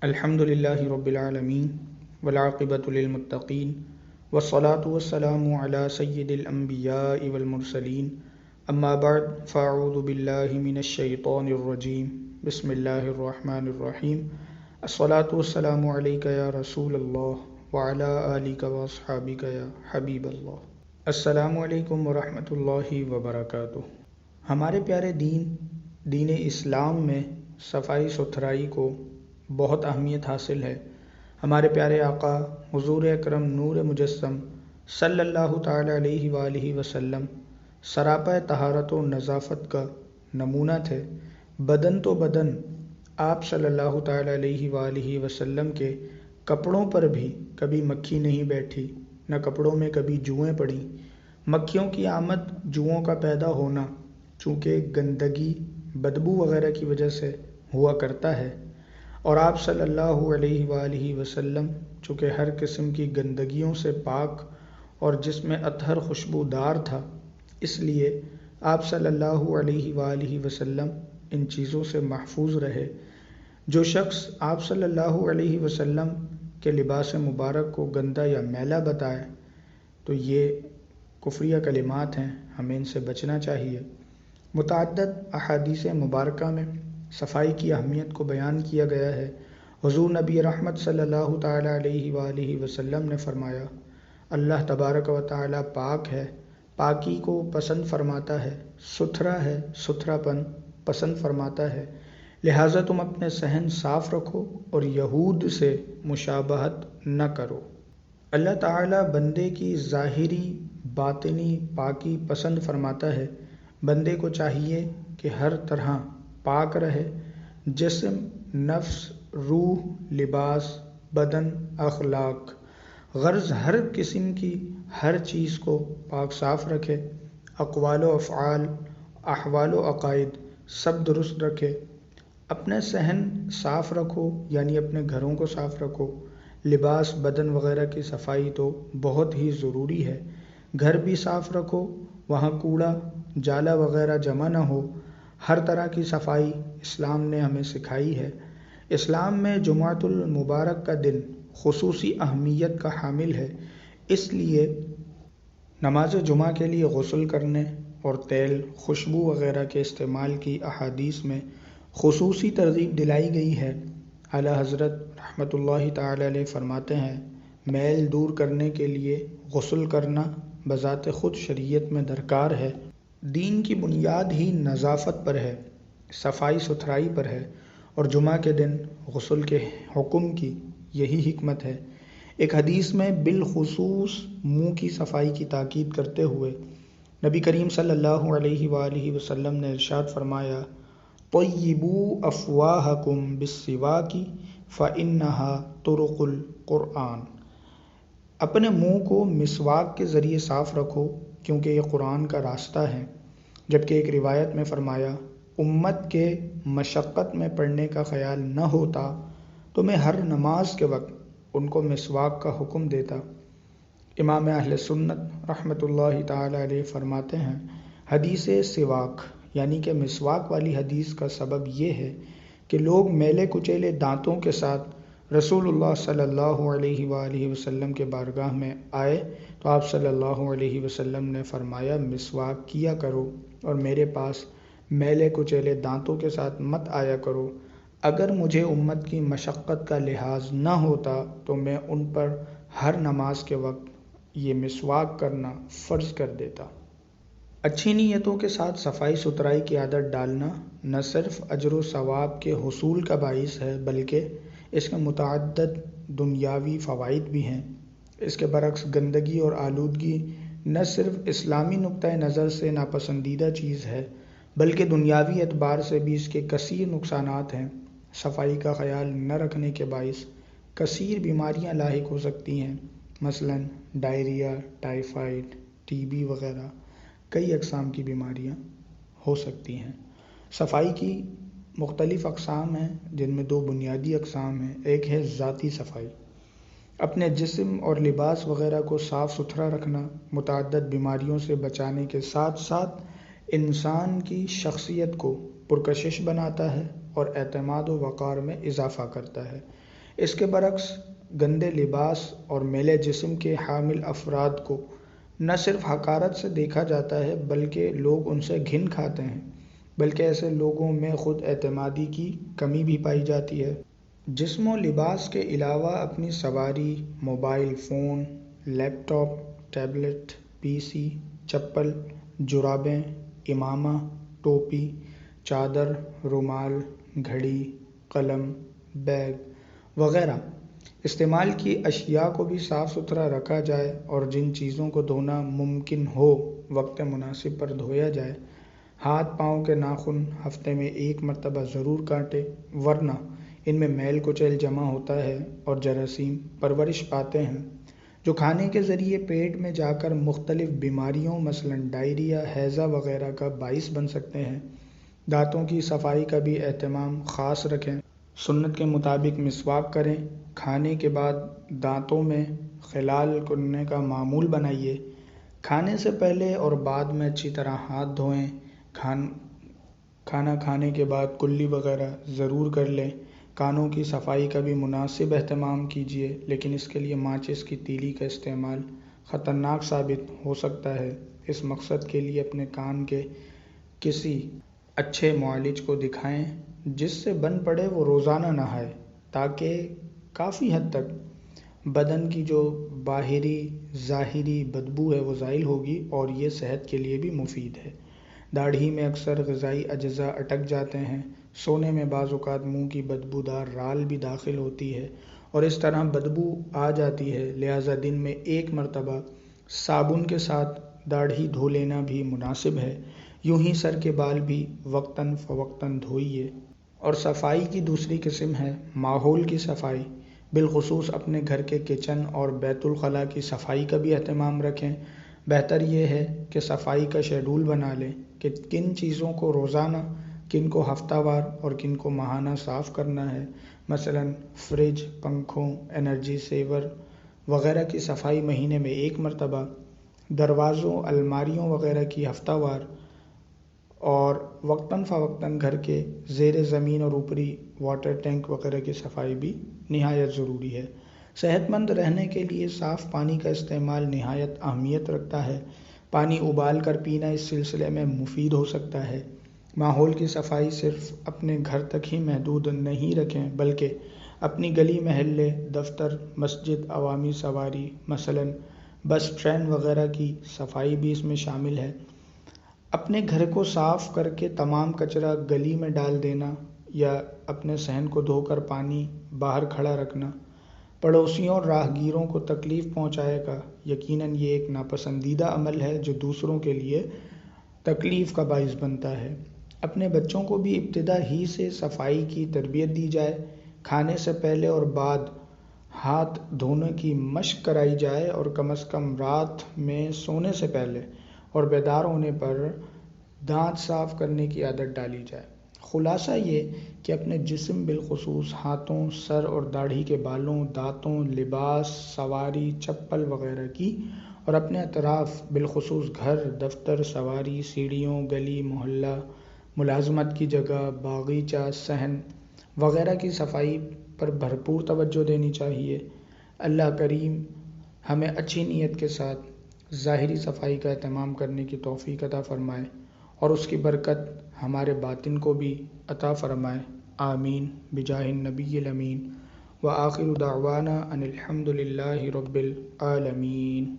الحمد للہ رب العالمین والعاقبۃ للمتقین والصلاة والسلام علی سید الانبیاء والمرسلین اما بعد فاعوذ باللہ من الشیطان الرجیم بسم اللہ الرحمن الرحیم الصلاة والسلام علیک یا رسول اللہ وعلی آلک واصحابک یا حبیب اللہ۔ السلام علیکم ورحمۃ اللہ وبرکاتہ۔ ہمارے پیارے دین اسلام میں صفائی ستھرائی کو بہت اہمیت حاصل ہے۔ ہمارے پیارے آقا حضور اکرم نور مجسم صلی اللہ تعالی علیہ وآلہ وسلم سراپا طہارت و نظافت کا نمونہ تھے۔ بدن تو بدن آپ صلی اللہ تعالی علیہ وآلہ وسلم کے کپڑوں پر بھی کبھی مکھی نہیں بیٹھی، نہ کپڑوں میں کبھی جوئیں پڑیں۔ مکھیوں کی آمد، جوؤں کا پیدا ہونا چونکہ گندگی، بدبو وغیرہ کی وجہ سے ہوا کرتا ہے، اور آپ صلی اللہ علیہ وآلہ وسلم چونکہ ہر قسم کی گندگیوں سے پاک اور جس میں اطہر خوشبودار تھا، اس لیے آپ صلی اللہ علیہ وآلہ وسلم ان چیزوں سے محفوظ رہے۔ جو شخص آپ صلی اللہ علیہ وسلم کے لباس مبارک کو گندا یا میلا بتائے تو یہ کفریہ کلمات ہیں، ہمیں ان سے بچنا چاہیے۔ متعدد احادیث مبارکہ میں صفائی کی اہمیت کو بیان کیا گیا ہے۔ حضور نبی رحمت صلی اللہ تعالی علیہ وآلہ وسلم نے فرمایا، اللہ تبارک و تعالی پاک ہے، پاکی کو پسند فرماتا ہے، ستھرا ہے، ستھرا پن پسند فرماتا ہے، لہٰذا تم اپنے صحن صاف رکھو اور یہود سے مشابہت نہ کرو۔ اللہ تعالی بندے کی ظاہری باطنی پاکی پسند فرماتا ہے۔ بندے کو چاہیے کہ ہر طرح پاک رہے، جسم، نفس، روح، لباس، بدن، اخلاق، غرض ہر قسم کی ہر چیز کو پاک صاف رکھے، اقوال و افعال، احوال و عقائد سب درست رکھے۔ اپنے صحن صاف رکھو یعنی اپنے گھروں کو صاف رکھو۔ لباس، بدن وغیرہ کی صفائی تو بہت ہی ضروری ہے۔ گھر بھی صاف رکھو، وہاں کوڑا جالا وغیرہ جمع نہ ہو۔ ہر طرح کی صفائی اسلام نے ہمیں سکھائی ہے۔ اسلام میں جمعۃ المبارک کا دن خصوصی اہمیت کا حامل ہے، اس لیے نماز جمعہ کے لیے غسل کرنے اور تیل، خوشبو وغیرہ کے استعمال کی احادیث میں خصوصی ترغیب دلائی گئی ہے۔ اعلیٰ حضرت رحمۃ اللہ تعالی علیہ فرماتے ہیں، میل دور کرنے کے لیے غسل کرنا بذات خود شریعت میں درکار ہے۔ دین کی بنیاد ہی نظافت پر ہے، صفائی ستھرائی پر ہے، اور جمعہ کے دن غسل کے حکم کی یہی حکمت ہے۔ ایک حدیث میں بالخصوص منہ کی صفائی کی تاکید کرتے ہوئے نبی کریم صلی اللہ علیہ وآلہ وسلم نے ارشاد فرمایا، طیبوا افواہکم بالسواک فإنہا طرق القرآن۔ اپنے منہ کو مسواک کے ذریعے صاف رکھو کیونکہ یہ قرآن کا راستہ ہے۔ جبکہ ایک روایت میں فرمایا، امت کے مشقت میں پڑھنے کا خیال نہ ہوتا تو میں ہر نماز کے وقت ان کو مسواک کا حکم دیتا۔ امام اہل سنت رحمۃ اللہ تعالی علیہ فرماتے ہیں، حدیث سواک یعنی کہ مسواک والی حدیث کا سبب یہ ہے کہ لوگ میلے کچیلے دانتوں کے ساتھ رسول اللہ صلی اللہ علیہ وآلہ وسلم کے بارگاہ میں آئے تو آپ صلی اللہ علیہ وسلم نے فرمایا، مسواک کیا کرو اور میرے پاس میلے کچیلے دانتوں کے ساتھ مت آیا کرو۔ اگر مجھے امت کی مشقت کا لحاظ نہ ہوتا تو میں ان پر ہر نماز کے وقت یہ مسواک کرنا فرض کر دیتا۔ اچھی نیتوں کے ساتھ صفائی ستھرائی کی عادت ڈالنا نہ صرف اجر و ثواب کے حصول کا باعث ہے بلکہ اس کے متعدد دنیاوی فوائد بھی ہیں۔ اس کے برعکس گندگی اور آلودگی نہ صرف اسلامی نقطہ نظر سے ناپسندیدہ چیز ہے بلکہ دنیاوی اعتبار سے بھی اس کے کثیر نقصانات ہیں۔ صفائی کا خیال نہ رکھنے کے باعث کثیر بیماریاں لاحق ہو سکتی ہیں، مثلاً ڈائریا، ٹائیفائڈ، ٹی بی وغیرہ کئی اقسام کی بیماریاں ہو سکتی ہیں۔ صفائی کی مختلف اقسام ہیں جن میں دو بنیادی اقسام ہیں۔ ایک ہے ذاتی صفائی، اپنے جسم اور لباس وغیرہ کو صاف ستھرا رکھنا متعدد بیماریوں سے بچانے کے ساتھ ساتھ انسان کی شخصیت کو پرکشش بناتا ہے اور اعتماد و وقار میں اضافہ کرتا ہے۔ اس کے برعکس گندے لباس اور میلے جسم کے حامل افراد کو نہ صرف حقارت سے دیکھا جاتا ہے بلکہ لوگ ان سے گھن کھاتے ہیں، بلکہ ایسے لوگوں میں خود اعتمادی کی کمی بھی پائی جاتی ہے۔ جسم و لباس کے علاوہ اپنی سواری، موبائل فون، لیپ ٹاپ، ٹیبلٹ، پی سی، چپل، جرابیں، امامہ، ٹوپی، چادر، رومال، گھڑی، قلم، بیگ وغیرہ استعمال کی اشیاء کو بھی صاف ستھرا رکھا جائے اور جن چیزوں کو دھونا ممکن ہو وقت مناسب پر دھویا جائے۔ ہاتھ پاؤں کے ناخن ہفتے میں ایک مرتبہ ضرور کاٹیں، ورنہ ان میں میل کچیل جمع ہوتا ہے اور جراثیم پرورش پاتے ہیں جو کھانے کے ذریعے پیٹ میں جا کر مختلف بیماریوں مثلاً ڈائریا، ہیضہ وغیرہ کا باعث بن سکتے ہیں۔ دانتوں کی صفائی کا بھی اہتمام خاص رکھیں۔ سنت کے مطابق مسواک کریں۔ کھانے کے بعد دانتوں میں خلال کرنے کا معمول بنائیے۔ کھانے سے پہلے اور بعد میں اچھی طرح ہاتھ دھوئیں۔ کھانا کھانے کے بعد کلی وغیرہ ضرور کر لیں۔ کانوں کی صفائی کا بھی مناسب اہتمام کیجیے، لیکن اس کے لیے ماچس کی تیلی کا استعمال خطرناک ثابت ہو سکتا ہے۔ اس مقصد کے لیے اپنے کان کے کسی اچھے معالج کو دکھائیں جس سے بن پڑے وہ روزانہ نہائے، تاکہ کافی حد تک بدن کی جو ظاہری بدبو ہے وہ زائل ہوگی اور یہ صحت کے لیے بھی مفید ہے۔ داڑھی میں اکثر غذائی اجزاء اٹک جاتے ہیں۔ سونے میں بعض اوقات منہ کی بدبودار رال بھی داخل ہوتی ہے اور اس طرح بدبو آ جاتی ہے، لہٰذا دن میں ایک مرتبہ صابن کے ساتھ داڑھی دھو لینا بھی مناسب ہے۔ یوں ہی سر کے بال بھی وقتاً فوقتاً دھوئیے۔ اور صفائی کی دوسری قسم ہے ماحول کی صفائی۔ بالخصوص اپنے گھر کے کچن اور بیت الخلاء کی صفائی کا بھی اہتمام رکھیں۔ بہتر یہ ہے کہ صفائی کا شیڈول بنا لیں کہ کن چیزوں کو روزانہ، کن کو ہفتہ وار اور کن کو ماہانہ صاف کرنا ہے۔ مثلاً فریج، پنکھوں، انرجی سیور وغیرہ کی صفائی مہینے میں ایک مرتبہ، دروازوں، الماریوں وغیرہ کی ہفتہ وار، اور وقتاً فوقتاً گھر کے زیر زمین اور اوپری واٹر ٹینک وغیرہ کی صفائی بھی نہایت ضروری ہے۔ صحت مند رہنے کے لیے صاف پانی کا استعمال نہایت اہمیت رکھتا ہے۔ پانی ابال کر پینا اس سلسلے میں مفید ہو سکتا ہے۔ ماحول کی صفائی صرف اپنے گھر تک ہی محدود نہیں رکھیں بلکہ اپنی گلی محلے، دفتر، مسجد، عوامی سواری مثلاً بس، ٹرین وغیرہ کی صفائی بھی اس میں شامل ہے۔ اپنے گھر کو صاف کر کے تمام کچرا گلی میں ڈال دینا یا اپنے صحن کو دھو کر پانی باہر کھڑا رکھنا پڑوسیوں اور راہگیروں کو تکلیف پہنچائے گا۔ یقیناً یہ ایک ناپسندیدہ عمل ہے جو دوسروں کے لیے تکلیف کا باعث بنتا ہے۔ اپنے بچوں کو بھی ابتدا ہی سے صفائی کی تربیت دی جائے۔ کھانے سے پہلے اور بعد ہاتھ دھونے کی مشق کرائی جائے اور کم از کم رات میں سونے سے پہلے اور بیدار ہونے پر دانت صاف کرنے کی عادت ڈالی جائے۔ خلاصہ یہ کہ اپنے جسم بالخصوص ہاتھوں، سر اور داڑھی کے بالوں، دانتوں، لباس، سواری، چپل وغیرہ کی اور اپنے اطراف بالخصوص گھر، دفتر، سواری، سیڑھیوں، گلی محلہ، ملازمت کی جگہ، باغیچہ، صحن وغیرہ کی صفائی پر بھرپور توجہ دینی چاہیے۔ اللہ کریم ہمیں اچھی نیت کے ساتھ ظاہری صفائی کا اہتمام کرنے کی توفیق عطا فرمائے اور اس کی برکت ہمارے باطن کو بھی عطا فرمائے۔ آمین بجاہ النبی الامین۔ وآخر دعوانا ان الحمد للہ رب العالمین۔